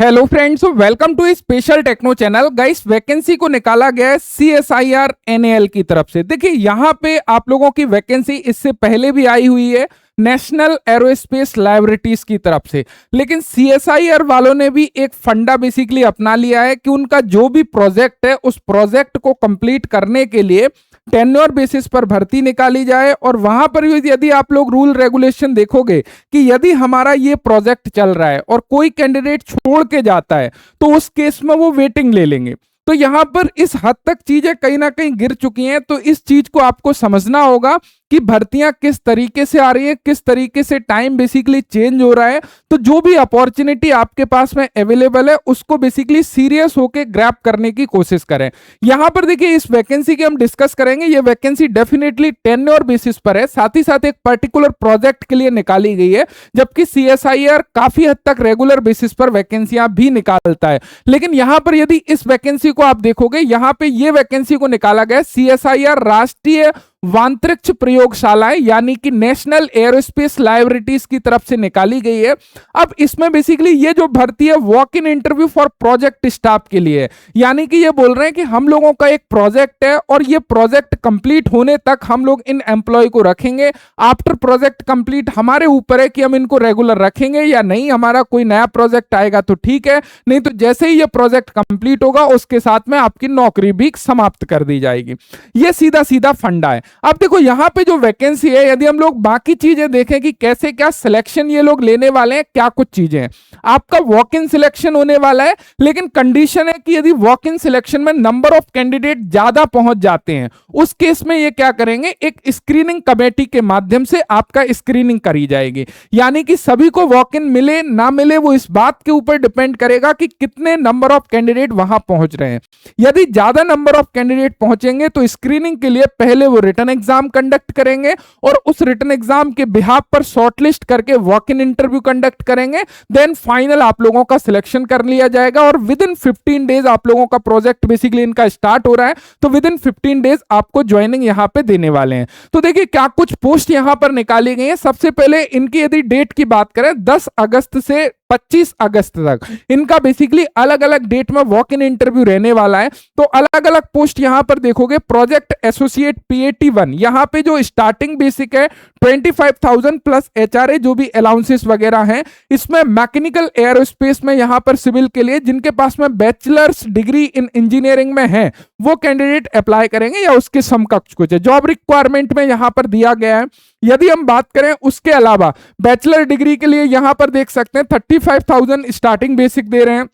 Hello friends, welcome to special techno channel. Guys, vacancy को निकाला गया है CSIR NAL की तरफ से। देखिए, यहाँ पे आप लोगों की वैकेंसी इससे पहले भी आई हुई है नेशनल एरोस्पेस लैबोरेटरीज की तरफ से, लेकिन CSIR वालों ने भी एक फंडा बेसिकली अपना लिया है कि उनका जो भी प्रोजेक्ट है उस प्रोजेक्ट को कंप्लीट करने के लिए टेन्योर बेसिस पर भर्ती निकाली जाए। और वहां पर यदि आप लोग रूल रेगुलेशन देखोगे कि यदि हमारा ये प्रोजेक्ट चल रहा है और कोई कैंडिडेट छोड़ के जाता है तो उस केस में वो वेटिंग ले लेंगे। तो यहां पर इस हद तक चीजें कहीं ना कहीं गिर चुकी हैं। तो इस चीज को आपको समझना होगा कि भर्तियां किस तरीके से आ रही है, किस तरीके से टाइम बेसिकली चेंज हो रहा है। तो जो भी अपॉर्चुनिटी आपके पास में अवेलेबल है उसको बेसिकली सीरियस होकर ग्रैब करने की कोशिश करें। यहां पर देखिए, इस वैकेंसी की हम डिस्कस करेंगे। ये वैकेंसी डेफिनेटली टेन्योर बेसिस पर है, साथ ही साथ एक पर्टिकुलर प्रोजेक्ट के लिए निकाली गई है, जबकि CSIR काफी हद तक रेगुलर बेसिस पर वैकेंसियां भी निकालता है। लेकिन यहां पर यदि इस वैकेंसी को आप देखोगे, यहां पे ये वैकेंसी को निकाला गया CSIR राष्ट्रीय वांतरिक्ष प्रयोगशालाएं यानी कि नेशनल एरोस्पेस लैबोरेटरीज की तरफ से निकाली गई है। अब इसमें बेसिकली ये जो भर्ती है walk in interview for project staff के लिए, यानी कि ये बोल रहे हैं कि हम लोगों का एक प्रोजेक्ट है और ये प्रोजेक्ट कंप्लीट होने तक हम लोग इन एम्प्लॉय को रखेंगे। आफ्टर प्रोजेक्ट कंप्लीट हमारे ऊपर है कि हम इनको रेगुलर रखेंगे या नहीं। हमारा कोई नया प्रोजेक्ट आएगा तो ठीक है, नहीं तो जैसे ही ये प्रोजेक्ट कंप्लीट होगा उसके साथ में आपकी नौकरी भी समाप्त कर दी जाएगी। ये सीधा सीधा फंडा है। अब देखो, यहां पे जो वैकेंसी है, यदि हम लोग बाकी चीजें देखें कि कैसे क्या सिलेक्शन ये लोग लेने वाले हैं, क्या कुछ चीजें हैं। आपका वॉक इन सिलेक्शन होने वाला है, लेकिन कंडीशन है कि यदि वॉक इन सिलेक्शन में नंबर ऑफ कैंडिडेट ज्यादा पहुंच जाते हैं उस केस में ये क्या करेंगे, एक स्क्रीनिंग कमेटी के माध्यम से आपका स्क्रीनिंग करी जाएगी। यानी कि सभी को वॉक इन मिले ना मिले वो इस बात के ऊपर डिपेंड करेगा कि कितने नंबर ऑफ कैंडिडेट वहां पहुंच रहे हैं। यदि ज्यादा नंबर ऑफ कैंडिडेट पहुंचेंगे तो स्क्रीनिंग के लिए पहले वो रिटन एग्जाम कंडक्ट करेंगे और उस रिटन एग्जाम के बिहाफ पर शॉर्टलिस्ट करके वॉक इन इंटरव्यू कंडक्ट करेंगे। देन फाइनल आप लोगों का सिलेक्शन कर लिया जाएगा और विद इन 15 डेज आप लोगों का प्रोजेक्ट बेसिकली इनका स्टार्ट हो रहा है। तो विद इन 15 डेज आपको ज्वाइनिंग यहां पे देने वाले हैं। तो देखिए, क्या कुछ पोस्ट यहां पर निकाली गई है। सबसे पहले इनकी यदि डेट की बात करें, 10 अगस्त से 25 अगस्त तक इनका बेसिकली अलग अलग डेट में वॉक इन इंटरव्यू रहने वाला है। तो अलग अलग पोस्ट यहां पर देखोगे। प्रोजेक्ट एसोसिएट PAT1, यहां पे जो स्टार्टिंग बेसिक है 25,000 प्लस HRA जो भी अलाउंसेस वगैरह हैं। इसमें मैकेनिकल एरोस्पेस में यहां पर सिविल के लिए जिनके पास में बैचलर्स डिग्री इन इंजीनियरिंग में है वो कैंडिडेट अप्लाई करेंगे या उसके समकक्ष कुछ है। जॉब रिक्वायरमेंट में यहां पर दिया गया है। यदि हम बात करें उसके अलावा बैचलर डिग्री के लिए यहां पर देख सकते हैं 35,000 स्टार्टिंग बेसिक दे रहे हैं।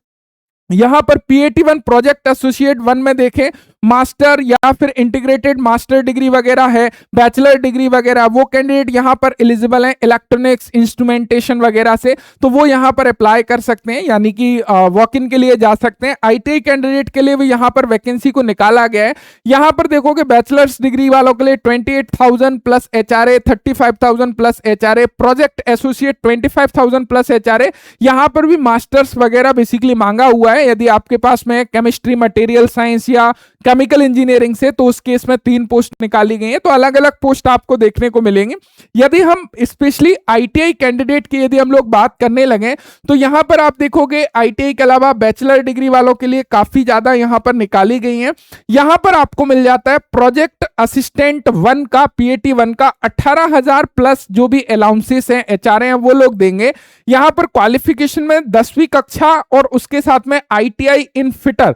यहां पर PAT1 प्रोजेक्ट एसोसिएट 1 में देखें, मास्टर या फिर इंटीग्रेटेड मास्टर डिग्री वगैरह है, बैचलर डिग्री वगैरह, वो कैंडिडेट यहां पर एलिजिबल हैं इलेक्ट्रॉनिक्स इंस्ट्रूमेंटेशन वगैरह से, तो वो यहां पर अप्लाई कर सकते हैं, यानी कि वॉक इन के लिए जा सकते हैं। ITI कैंडिडेट के लिए भी यहां पर वैकेंसी को निकाला गया है। यहां पर देखोगे बैचलर्स डिग्री वालों के लिए 28,000 plus HRA, 35,000 plus HRA, project associate 25,000 plus HRA। यहां पर भी मास्टर्स वगैरह बेसिकली मांगा हुआ है। यदि आपके पास में केमिस्ट्री, मटेरियल साइंस या केमिकल इंजीनियरिंग से, तो उस केस में 3 पोस्ट निकाली गई हैं। तो अलग अलग पोस्ट आपको देखने को मिलेंगे। यदि हम स्पेशली ITI कैंडिडेट की यदि हम लोग बात करने लगे तो यहां पर आप देखोगे ITI के अलावा बैचलर डिग्री वालों के लिए काफी ज्यादा यहां पर निकाली गई हैं। यहां पर आपको मिल जाता है प्रोजेक्ट असिस्टेंट 1 का, PAT1 का 18,000 प्लस जो भी अलाउंसेस हैं, HRA हैं, वो लोग देंगे। यहां पर क्वालिफिकेशन में 10वीं कक्षा और उसके साथ में ITI इन फिटर,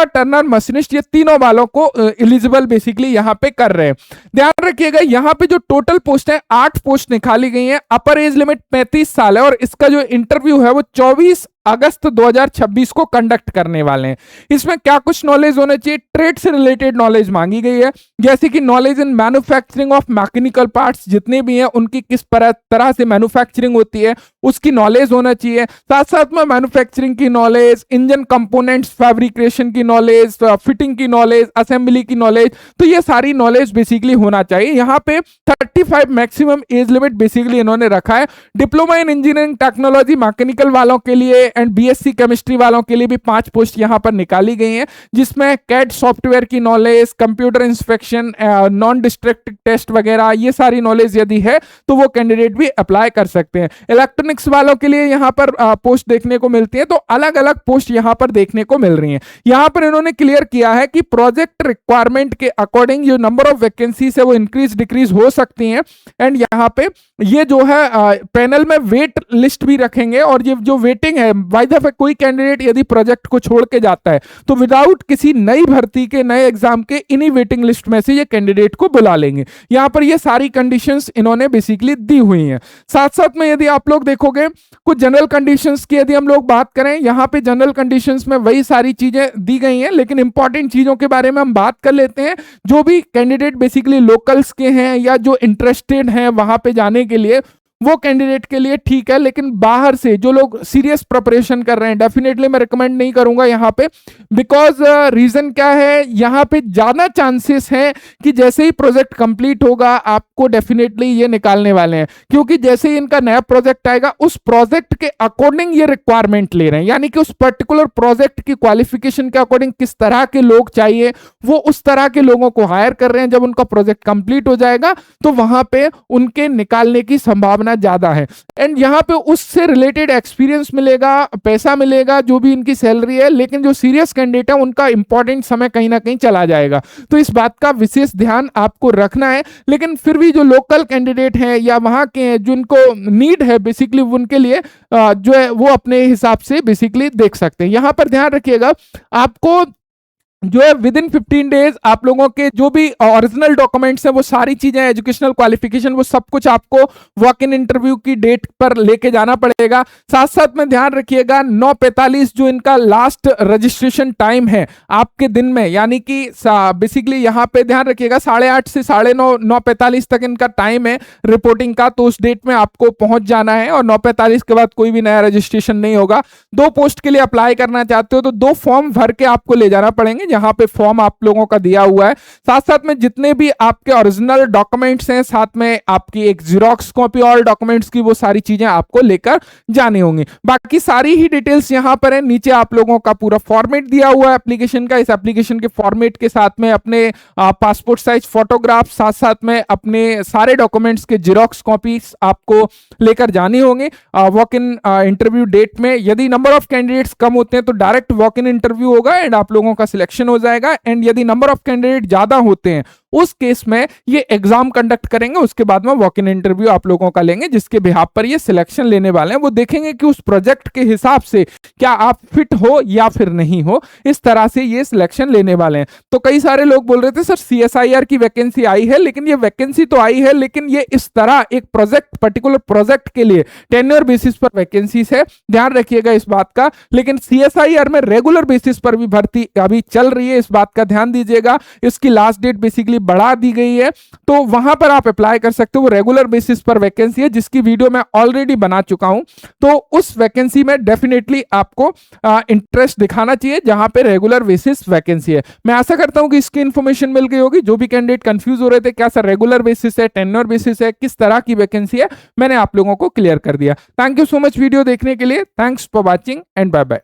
टर्नर, मशीनिस्ट, ये तीनों वालों को एलिजिबल बेसिकली यहां पे कर रहे हैं। ध्यान रखिएगा, यहां पे जो टोटल पोस्ट है 8 पोस्ट निकाली गई हैं। अपर एज लिमिट 35 साल है और इसका जो इंटरव्यू है वो 24 अगस्त 2026 को कंडक्ट करने वाले हैं। इसमें क्या कुछ नॉलेज होना चाहिए, ट्रेड से रिलेटेड नॉलेज मांगी गई है, जैसे कि knowledge in manufacturing of mechanical parts जितने भी हैं उनकी किस तरह से मैन्युफैक्चरिंग होती है उसकी नॉलेज होना चाहिए। साथ साथ में मैन्युफैक्चरिंग की नॉलेज, इंजन कंपोनेंट्स फैब्रिकेशन की नॉलेज, फिटिंग की नॉलेज, असेंबली की नॉलेज, तो ये सारी नॉलेज बेसिकली होना चाहिए। यहाँ पे 35 मैक्सिमम एज लिमिट बेसिकली इन्होंने रखा है। Diploma in engineering technology mechanical वालों के लिए एंड बीएससी केमिस्ट्री वालों के लिए भी 5 पोस्ट यहाँ पर निकाली गई हैं, जिसमें कैड सॉफ्टवेयर की knowledge, computer inspection, non destructive test वगैरह ये सारी नॉलेज यदि है तो वो कैंडिडेट भी अप्लाई कर सकते हैं। इलेक्ट्रॉनिक्स वालों के लिए यहाँ पर पोस्ट देखने को मिलती है, तो अलग अलग पोस्ट यहाँ पर देखने को मिल रही हैं। यहाँ पर इन्होंने क्लियर किया है कि प्रोजेक्ट रिक्वायरमेंट के अकॉर्डिंग जो नंबर ऑफ वैकेंसीज है वो इंक्रीज डिक्रीज हो सकती हैं। एंड यहाँ पे ये जो है पैनल में वेट लिस्ट भी रखेंगे, और ये जो वेटिंग है, बाय द वे कोई कैंडिडेट यदि प्रोजेक्ट को छोड़ के जाता है तो विदाउट किसी नई भर्ती के नए एग्जाम के इन्हीं वेटिंग लिस्ट में से ये कैंडिडेट को बुला लेंगे। यहाँ पर ये सारी कंडीशंस इन्होंने बेसिकली दी हुई हैं। साथ साथ में यदि आप लोग देखोगे कुछ जनरल कंडीशंस की यदि हम लोग बात करें, यहाँ पे जनरल कंडीशंस में वही सारी चीजें दी गई हैं, लेकिन इंपॉर्टेंट चीजों के बारे में हम बात कर लेते हैं। जो भी कैंडिडेट बेसिकली लोकल्स के हैं या जो इंटरेस्टेड हैं वहां पे जाने के लिए, वो कैंडिडेट के लिए ठीक है, लेकिन बाहर से जो लोग सीरियस प्रिपरेशन कर रहे हैं डेफिनेटली मैं रिकमेंड नहीं करूंगा यहाँ पे। बिकॉज रीजन क्या है, यहाँ पे ज्यादा चांसेस हैं कि जैसे ही प्रोजेक्ट कंप्लीट होगा आपको डेफिनेटली ये निकालने वाले हैं, क्योंकि जैसे ही इनका नया प्रोजेक्ट आएगा उस प्रोजेक्ट के अकॉर्डिंग ये रिक्वायरमेंट ले रहे हैं, यानी कि उस पर्टिकुलर प्रोजेक्ट की क्वालिफिकेशन के अकॉर्डिंग किस तरह के लोग चाहिए वो उस तरह के लोगों को हायर कर रहे हैं। जब उनका प्रोजेक्ट कंप्लीट हो जाएगा तो वहां पे उनके निकालने की संभावना ज्यादा है, एंड यहाँ पे उससे रिलेटेड एक्सपीरियंस मिलेगा, पैसा मिलेगा, जो भी इनकी सैलरी है, लेकिन जो सीरियस कैंडिडेट है उनका इंपॉर्टेंट समय कहीं ना कहीं चला जाएगा। तो इस बात का विशेष ध्यान आपको रखना है। लेकिन फिर भी जो लोकल कैंडिडेट हैं या वहां के हैं जिनको नीड है बेसिकली, उनके लिए जो है वो अपने हिसाब से बेसिकली देख सकते हैं। यहाँ पर ध्यान रखिएगा, आपको जो है विद इन 15 डेज आप लोगों के जो भी ओरिजिनल डॉक्यूमेंट्स हैं वो सारी चीजें, एजुकेशनल क्वालिफिकेशन, वो सब कुछ आपको वॉक इन इंटरव्यू की डेट पर लेके जाना पड़ेगा। साथ साथ में ध्यान रखिएगा 9:45 जो इनका लास्ट रजिस्ट्रेशन टाइम है आपके दिन में, यानी कि बेसिकली यहाँ पे ध्यान रखिएगा 8:30 से 9:30 9:45 तक इनका टाइम है रिपोर्टिंग का, तो उस डेट में आपको पहुंच जाना है, और 9:45 के बाद कोई भी नया रजिस्ट्रेशन नहीं होगा। 2 पोस्ट के लिए अप्लाई करना चाहते हो तो 2 फॉर्म भर के आपको ले जाना पड़ेंगे, जहां पे फॉर्म आप लोगों का दिया हुआ है। साथ साथ में जितने भी आपके ओरिजिनल डॉक्यूमेंट्स हैं, साथ में आपकी एक जीरोक्स कॉपी और डॉक्यूमेंट्स की, वो सारी चीजें आपको लेकर जानी होंगी। बाकी सारी ही डिटेल्स यहां पर है। नीचे आप लोगों का पूरा फॉर्मेट दिया हुआ है एप्लीकेशन का। इस एप्लीकेशन के फॉर्मेट के साथ में अपने पासपोर्ट साइज फोटोग्राफ, साथ साथ में अपने सारे डॉक्यूमेंट्स के जीरोक्स कॉपीज आपको लेकर जानी होंगी वॉक इन इंटरव्यू डेट में। यदि नंबर ऑफ कैंडिडेट्स कम होते हैं तो डायरेक्ट वॉक इन इंटरव्यू होगा एंड आप लोगों का सिलेक्शन हो जाएगा, एंड यदि नंबर ऑफ कैंडिडेट ज्यादा होते हैं उस केस में ये एग्जाम कंडक्ट करेंगे, उसके बाद में वॉक इन इंटरव्यू आप लोगों का लेंगे, जिसके बिहाफ पर ये सिलेक्शन लेने वाले हैं। वो देखेंगे कि उस प्रोजेक्ट के हिसाब से क्या आप फिट हो या फिर नहीं हो, इस तरह से ये सिलेक्शन लेने वाले हैं। तो कई सारे लोग बोल रहे थे सर CSIR की वैकेंसी आई है, लेकिन ये वैकेंसी तो आई है, लेकिन ये इस तरह एक प्रोजेक्ट, पर्टिकुलर प्रोजेक्ट के लिए टेन्योर बेसिस पर वैकेंसीज है, ध्यान रखिएगा इस बात का। लेकिन CSIR में रेगुलर बेसिस पर भी भर्ती अभी चल रही है, इस बात का ध्यान दीजिएगा। इसकी लास्ट डेट बेसिकली बढ़ा दी गई है, तो वहां पर आप अप्लाई कर सकते हो। वो रेगुलर बेसिस पर वैकेंसी है, जिसकी वीडियो मैं ऑलरेडी बना चुका हूं, तो उस वैकेंसी में डेफिनेटली आपको इंटरेस्ट दिखाना चाहिए जहां पे रेगुलर बेसिस वैकेंसी है। मैं आशा करता हूं कि इसकी इंफॉर्मेशन मिल गई होगी। जो भी कैंडिडेट कंफ्यूज हो रहे थे क्या सर रेगुलर बेसिस है, टेन्योर बेसिस है, किस तरह की वैकेंसी है, मैंने आप लोगों को क्लियर कर दिया। Thank you so much video देखने के लिए। Thanks for watching and bye bye.